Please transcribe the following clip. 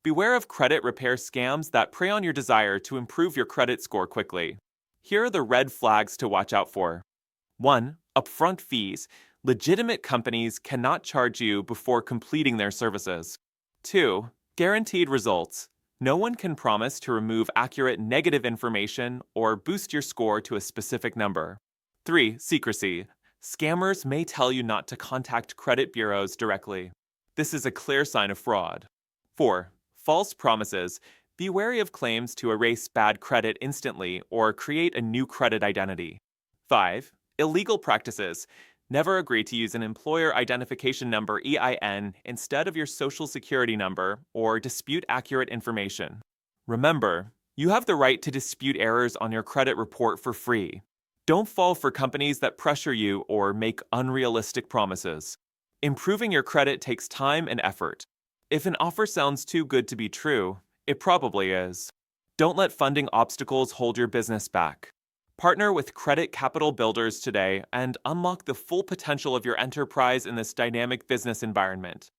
Beware of credit repair scams that prey on your desire to improve your credit score quickly. Here are the red flags to watch out for. 1. Upfront fees. Legitimate companies cannot charge you before completing their services. 2. Guaranteed results. No one can promise to remove accurate negative information or boost your score to a specific number. 3. Secrecy. Scammers may tell you not to contact credit bureaus directly. This is a clear sign of fraud. 4. False promises. Be wary of claims to erase bad credit instantly or create a new credit identity. 5. Illegal practices. Never agree to use an employer identification number EIN instead of your social security number or dispute accurate information. Remember, you have the right to dispute errors on your credit report for free. Don't fall for companies that pressure you or make unrealistic promises. Improving your credit takes time and effort. If an offer sounds too good to be true, it probably is. Don't let funding obstacles hold your business back. Partner with credit capital builders today and unlock the full potential of your enterprise in this dynamic business environment.